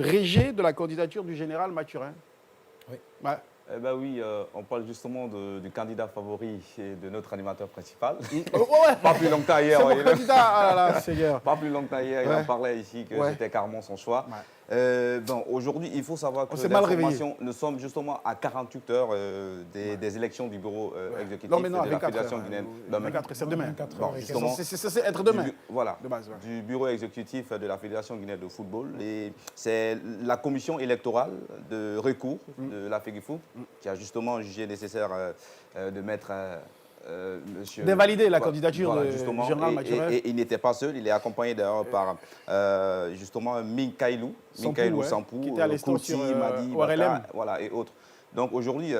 rejet de la candidature du général Mathurin. Oui. Ouais. Eh ben oui, on parle justement du candidat favori et de notre animateur principal. Ouais. Pas plus longtemps hier. C'est mon il- candidat. Ah là là, Seigneur. Pas plus longtemps hier, il Ouais. en parlait ici que Ouais. c'était carrément son choix. Ouais. Bon, aujourd'hui, il faut savoir que On s'est mal réveillé. l'information, nous sommes justement à 48 heures des élections du bureau exécutif Non, mais non, de la 24 Fédération heures. guinéenne. 24, c'est demain. 24 Bon, heures et justement, C'est censé être demain. voilà, De base, ouais. du bureau exécutif de la Fédération guinéenne de football. Et c'est la commission électorale de recours de la FEGIFOOT qui a justement jugé nécessaire de mettre monsieur... D'invalider la Voilà, candidature voilà, de justement. général Et- Mathurin. Et il n'était pas seul, il est accompagné d'ailleurs par justement Minkailou ouais, Sampou, qui était à l'instant Kouti, sur, Madi, ORLM. Bata, voilà, et autres. Donc aujourd'hui,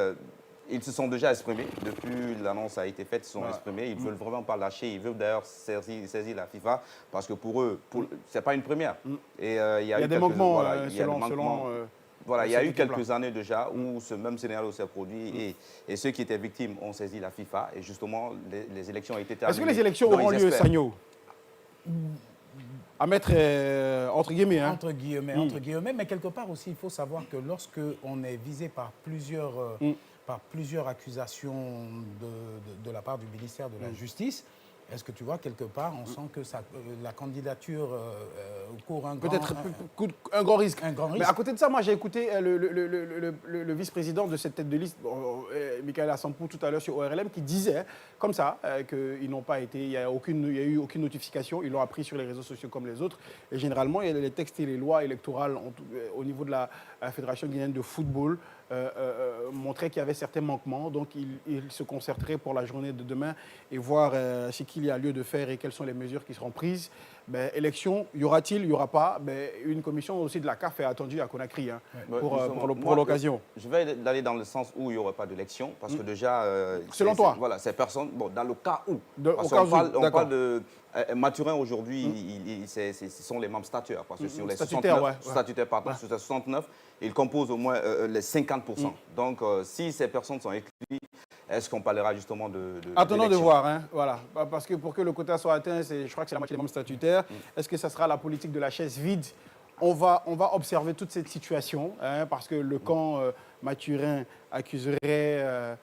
ils se sont déjà exprimés. Depuis l'annonce a été faite, ils se sont exprimés. Ils ne veulent vraiment pas lâcher. Ils veulent d'ailleurs saisir la FIFA parce que pour eux, ce n'est pas une première. Et il y a eu des quelques- manquements, voilà, il y a des selon... manquements. Voilà, il y a cette eu équipe-là. quelques années déjà où ce même scénario s'est produit et ceux qui étaient victimes ont saisi la FIFA et justement les élections ont été terminées. Est-ce que les élections Donc, auront ils lieu, espèrent. Sagno? À mettre entre guillemets. Hein. entre guillemets, mais quelque part aussi, il faut savoir que lorsque on est visé par plusieurs accusations de la part du ministère de la Justice, est-ce que tu vois, quelque part, on sent que la candidature court un Peut-être grand... un grand risque. Un grand Mais risque. à côté de ça, moi j'ai écouté le vice-président de cette tête de liste, Michael Sampou, tout à l'heure sur ORLM, qui disait comme ça qu'ils n'ont pas été, il n'y a eu aucune notification, ils l'ont appris sur les réseaux sociaux comme les autres. Et généralement, les textes et les lois électorales au niveau de la Fédération guinéenne de football montraient qu'il y avait certains manquements. Donc ils se concerteraient pour la journée de demain et voir ce qu'il y a lieu de faire et quelles sont les mesures qui seront prises. Élection, y aura-t-il, il n'y aura pas. Une commission aussi de la CAF est attendue à Conakry Ouais, pour justement, l'occasion. Je vais aller dans le sens où il n'y aurait pas d'élection, parce que déjà... Selon toi? Voilà, ces personnes, bon, dans le cas où... Au Parce cas qu'on où, parle, on d'accord. parle de... Mathurin, aujourd'hui, ce sont les membres statutaires, parce que sur les Statutaires, 69, ouais. statutaires, pardon, sur les 69, ils composent au moins les 50%. Donc, si ces personnes sont exclues, est-ce qu'on parlera justement de Attendons de d'élection? voir, hein, voilà. Parce que pour que le quota soit atteint, je crois que c'est la moitié des membres statutaires. Est-ce que ça sera la politique de la chaise vide? On va observer toute cette situation, hein, parce que le camp Mathurin accuserait,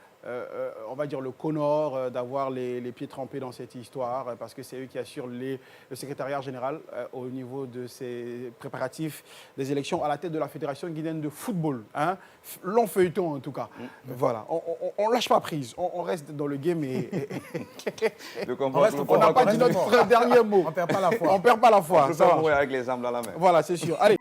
on va dire, le CONOR d'avoir les pieds trempés dans cette histoire, parce que c'est eux qui assurent le secrétariat général au niveau de ces préparatifs des élections à la tête de la Fédération guinéenne de football. Hein. Long feuilleton, en tout cas. Voilà, on ne lâche pas prise, on reste dans le game et Donc, on n'a pas dit notre dernier mot. On ne perd pas la foi. On ne perd pas la On foi. peut Ça pas marche. mourir avec les armes dans la main. Voilà, c'est sûr. Allez.